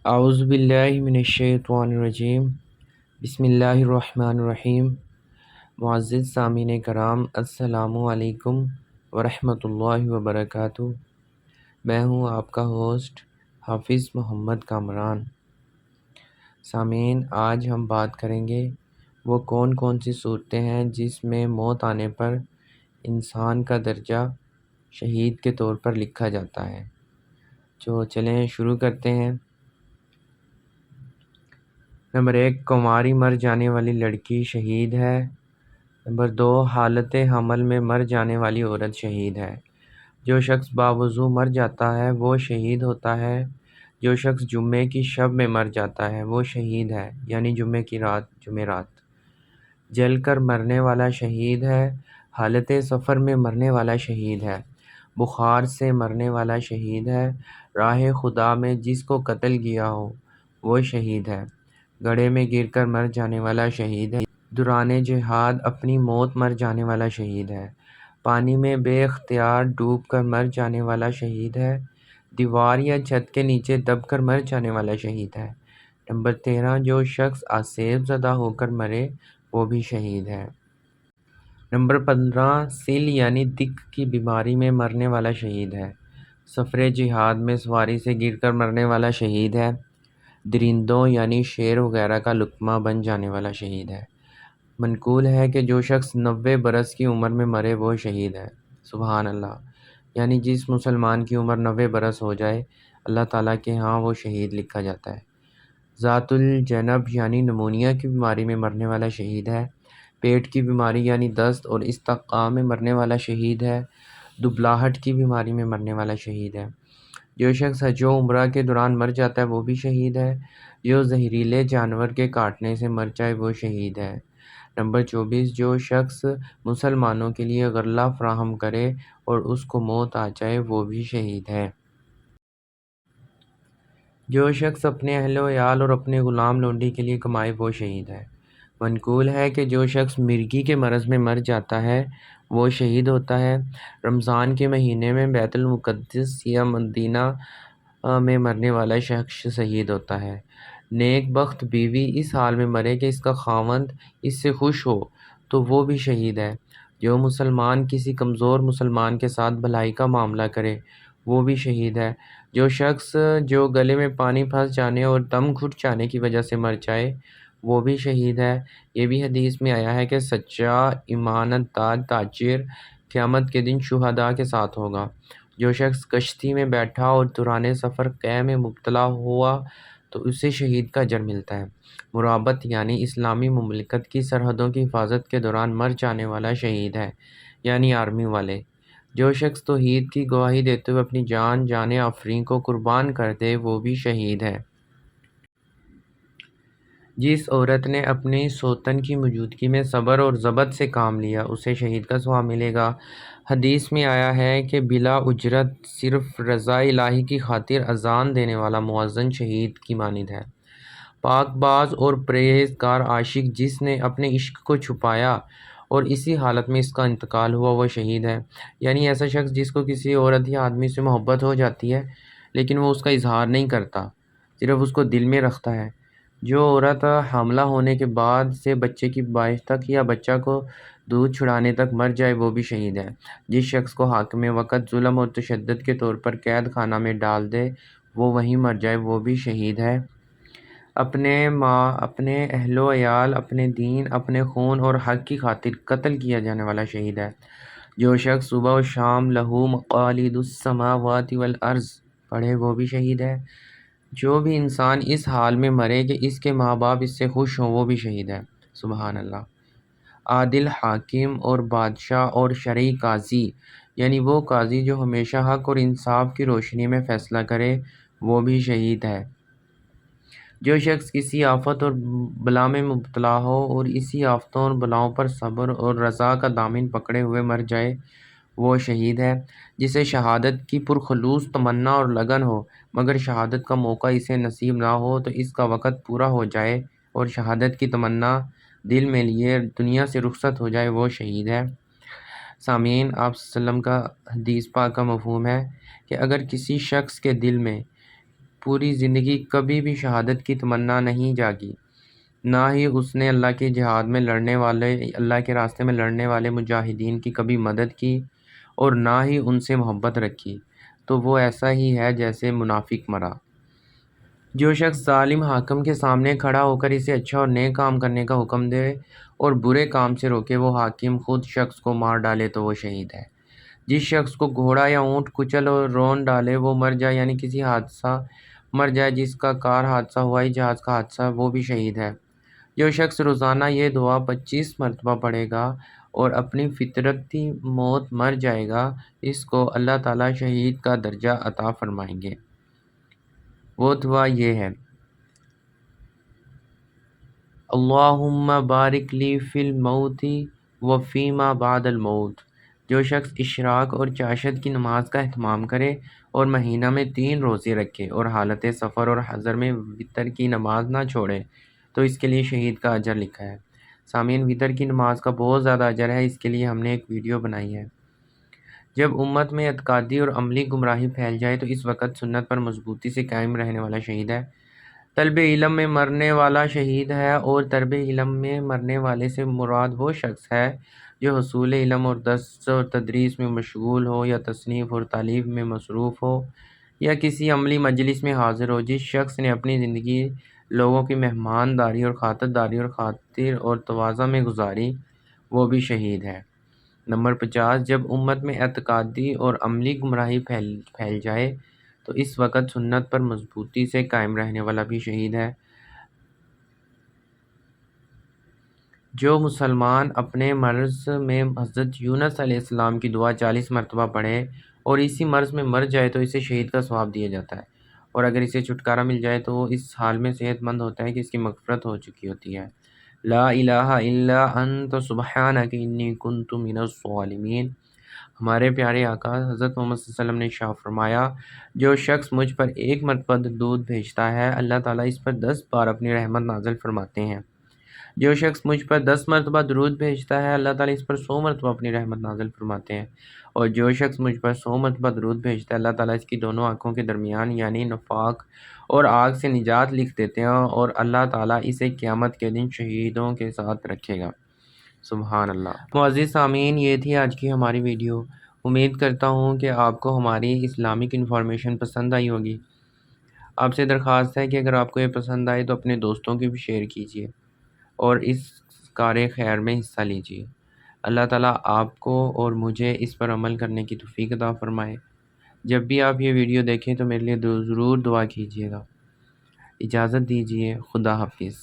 اعوذ باللہ من الشیطان الرجیم بسم اللہ الرحمن الرحیم۔ معزز سامعین کرام، السلام علیکم ورحمۃ اللہ وبرکاتہ۔ میں ہوں آپ کا ہوسٹ حافظ محمد کامران۔ سامعین، آج ہم بات کریں گے وہ کون کون سی صورتیں ہیں جس میں موت آنے پر انسان کا درجہ شہید کے طور پر لکھا جاتا ہے۔ تو چلیں شروع کرتے ہیں۔ نمبر 1، کنواری مر جانے والی لڑکی شہید ہے۔ نمبر 2، حالت حمل میں مر جانے والی عورت شہید ہے۔ جو شخص باوضو مر جاتا ہے وہ شہید ہوتا ہے۔ جو شخص جمعے کی شب میں مر جاتا ہے وہ شہید ہے، یعنی جمعے کی رات، جمعرات۔ جل کر مرنے والا شہید ہے۔ حالت سفر میں مرنے والا شہید ہے۔ بخار سے مرنے والا شہید ہے۔ راہ خدا میں جس کو قتل کیا ہو وہ شہید ہے۔ گڑھے میں گر کر مر جانے والا شہید ہے۔ دوران جہاد اپنی موت مر جانے والا شہید ہے۔ پانی میں بے اختیار ڈوب کر مر جانے والا شہید ہے۔ دیوار یا چھت کے نیچے دب کر مر جانے والا شہید ہے۔ نمبر 13، جو شخص آسیب زدہ ہو کر مرے وہ بھی شہید ہے۔ نمبر 15، سل یعنی دق کی بیماری میں مرنے والا شہید ہے۔ سفر جہاد میں سواری سے گر کر مرنے والا شہید ہے۔ درندوں یعنی شیر وغیرہ کا لقمہ بن جانے والا شہید ہے۔ منقول ہے کہ جو شخص 90 برس کی عمر میں مرے وہ شہید ہے۔ سبحان اللہ، یعنی جس مسلمان کی عمر 90 برس ہو جائے اللہ تعالیٰ کے ہاں وہ شہید لکھا جاتا ہے۔ ذات الجنب یعنی نمونیا کی بیماری میں مرنے والا شہید ہے۔ پیٹ کی بیماری یعنی دست اور استسقاء میں مرنے والا شہید ہے۔ دبلاہٹ کی بیماری میں مرنے والا شہید ہے۔ جو شخص حج و عمرہ کے دوران مر جاتا ہے وہ بھی شہید ہے۔ جو زہریلے جانور کے کاٹنے سے مر جائے وہ شہید ہے۔ نمبر 24، جو شخص مسلمانوں کے لیے غلہ فراہم کرے اور اس کو موت آ جائے وہ بھی شہید ہے۔ جو شخص اپنے اہل و عیال اور اپنے غلام لونڈی کے لیے کمائے وہ شہید ہے۔ منقول ہے کہ جو شخص مرگی کے مرض میں مر جاتا ہے وہ شہید ہوتا ہے۔ رمضان کے مہینے میں بیت المقدس یا مدینہ میں مرنے والا شخص شہید ہوتا ہے۔ نیک بخت بیوی اس حال میں مرے کہ اس کا خاوند اس سے خوش ہو تو وہ بھی شہید ہے۔ جو مسلمان کسی کمزور مسلمان کے ساتھ بھلائی کا معاملہ کرے وہ بھی شہید ہے۔ جو شخص جو گلے میں پانی پھنس جانے اور دم گھٹ جانے کی وجہ سے مر جائے وہ بھی شہید ہے۔ یہ بھی حدیث میں آیا ہے کہ سچا امانت دار تاجر قیامت کے دن شہداء کے ساتھ ہوگا۔ جو شخص کشتی میں بیٹھا اور دوران سفر قے میں مبتلا ہوا تو اسے شہید کا اجر ملتا ہے۔ مرابط یعنی اسلامی مملکت کی سرحدوں کی حفاظت کے دوران مر جانے والا شہید ہے، یعنی آرمی والے۔ جو شخص توحید کی گواہی دیتے ہوئے اپنی جان آفرین کو قربان کر دے وہ بھی شہید ہے۔ جس عورت نے اپنی سوتن کی موجودگی میں صبر اور ضبط سے کام لیا اسے شہید کا ثواب ملے گا۔ حدیث میں آیا ہے کہ بلا اجرت صرف رضا الہی کی خاطر اذان دینے والا مؤذن شہید کی مانند ہے۔ پاک باز اور پرہیزگار عاشق جس نے اپنے عشق کو چھپایا اور اسی حالت میں اس کا انتقال ہوا وہ شہید ہے، یعنی ایسا شخص جس کو کسی عورت یا آدمی سے محبت ہو جاتی ہے لیکن وہ اس کا اظہار نہیں کرتا، صرف اس کو دل میں رکھتا ہے۔ جو عورت حاملہ ہونے کے بعد سے بچے کی پیدائش تک یا بچہ کو دودھ چھڑانے تک مر جائے وہ بھی شہید ہے۔ جس شخص کو حاکم وقت ظلم اور تشدد کے طور پر قید خانہ میں ڈال دے وہ وہیں مر جائے وہ بھی شہید ہے۔ اپنے ماں، اپنے اہل و عیال، اپنے دین، اپنے خون اور حق کی خاطر قتل کیا جانے والا شہید ہے۔ جو شخص صبح و شام لہو مقالید السماوات والارض پڑھے وہ بھی شہید ہے۔ جو بھی انسان اس حال میں مرے کہ اس کے ماں باپ اس سے خوش ہوں وہ بھی شہید ہے۔ سبحان اللہ۔ عادل حاکم اور بادشاہ اور شرعی قاضی یعنی وہ قاضی جو ہمیشہ حق اور انصاف کی روشنی میں فیصلہ کرے وہ بھی شہید ہے۔ جو شخص کسی آفت اور بلا میں مبتلا ہو اور اسی آفتوں اور بلاؤں پر صبر اور رضا کا دامن پکڑے ہوئے مر جائے وہ شہید ہے۔ جسے شہادت کی پرخلوص تمنا اور لگن ہو مگر شہادت کا موقع اسے نصیب نہ ہو تو اس کا وقت پورا ہو جائے اور شہادت کی تمنا دل میں لیے دنیا سے رخصت ہو جائے وہ شہید ہے۔ سامعین، آپ صلی اللہ علیہ وسلم کا حدیث پاک کا مفہوم ہے کہ اگر کسی شخص کے دل میں پوری زندگی کبھی بھی شہادت کی تمنا نہیں جاگی، نہ ہی اس نے اللہ کے راستے میں لڑنے والے مجاہدین کی کبھی مدد کی اور نہ ہی ان سے محبت رکھی، تو وہ ایسا ہی ہے جیسے منافق مرا۔ جو شخص ظالم حاکم کے سامنے کھڑا ہو کر اسے اچھا اور نیک کام کرنے کا حکم دے اور برے کام سے روکے، وہ حاکم خود شخص کو مار ڈالے تو وہ شہید ہے۔ جس شخص کو گھوڑا یا اونٹ کچل اور رون ڈالے وہ مر جائے، یعنی کسی حادثہ مر جائے، جس کا کار حادثہ، ہوائی جہاز کا حادثہ، وہ بھی شہید ہے۔ جو شخص روزانہ یہ دعا 25 مرتبہ پڑھے گا اور اپنی فطرتی موت مر جائے گا، اس کو اللہ تعالیٰ شہید کا درجہ عطا فرمائیں گے۔ وہ دعا یہ ہے: اللہم بارک لی فی الموت و فیما بعد الموت۔ جو شخص اشراق اور چاشت کی نماز کا اہتمام کرے اور مہینہ میں 3 روزے رکھے اور حالت سفر اور حضر میں وتر کی نماز نہ چھوڑے تو اس کے لیے شہید کا اجر لکھا ہے۔ سامعین، وتر کی نماز کا بہت زیادہ اجر ہے، اس کے لیے ہم نے ایک ویڈیو بنائی ہے۔ جب امت میں اعتقادی اور عملی گمراہی پھیل جائے تو اس وقت سنت پر مضبوطی سے قائم رہنے والا شہید ہے۔ طلب علم میں مرنے والا شہید ہے، اور طلب علم میں مرنے والے سے مراد وہ شخص ہے جو حصول علم اور درس اور تدریس میں مشغول ہو، یا تصنیف اور تالیف میں مصروف ہو، یا کسی عملی مجلس میں حاضر ہو۔ جس شخص نے اپنی زندگی لوگوں کی مہمانداری اور خاطرداری اور خاطر اور تواضع میں گزاری، وہ بھی شہید ہے۔ نمبر 50، جب امت میں اعتقادی اور عملی گمراہی پھیل جائے تو اس وقت سنت پر مضبوطی سے قائم رہنے والا بھی شہید ہے۔ جو مسلمان اپنے مرض میں حضرت یونس علیہ السلام کی دعا 40 مرتبہ پڑھے اور اسی مرض میں مر جائے تو اسے شہید کا ثواب دیا جاتا ہے، اور اگر اسے چھٹکارا مل جائے تو وہ اس حال میں صحت مند ہوتا ہے کہ اس کی مغفرت ہو چکی ہوتی ہے۔ لا الہ الا انت سبحانک انی کنت من الظالمین۔ ہمارے پیارے آقا حضرت محمد صلی اللہ علیہ وسلم نے ارشاد فرمایا، جو شخص مجھ پر 1 مرتبہ درود بھیجتا ہے اللہ تعالیٰ اس پر 10 بار اپنی رحمت نازل فرماتے ہیں۔ جو شخص مجھ پر 10 مرتبہ درود بھیجتا ہے اللہ تعالیٰ اس پر 100 مرتبہ اپنی رحمت نازل فرماتے ہیں، اور جو شخص مجھ پر 100 مرتبہ درود بھیجتا ہے اللہ تعالیٰ اس کی دونوں آنکھوں کے درمیان یعنی نفاق اور آگ سے نجات لکھ دیتے ہیں، اور اللہ تعالیٰ اسے قیامت کے دن شہیدوں کے ساتھ رکھے گا۔ سبحان اللہ۔ معزز سامعین، یہ تھی آج کی ہماری ویڈیو۔ امید کرتا ہوں کہ آپ کو ہماری اسلامک انفارمیشن پسند آئی ہوگی۔ آپ سے درخواست ہے کہ اگر آپ کو یہ پسند آئے تو اپنے دوستوں کی بھی شیئر کیجیے اور اس کار خیر میں حصہ لیجیے۔ اللہ تعالیٰ آپ کو اور مجھے اس پر عمل کرنے کی توفیق عطا فرمائے۔ جب بھی آپ یہ ویڈیو دیکھیں تو میرے لیے ضرور دعا کیجیے گا۔ اجازت دیجیے، خدا حافظ۔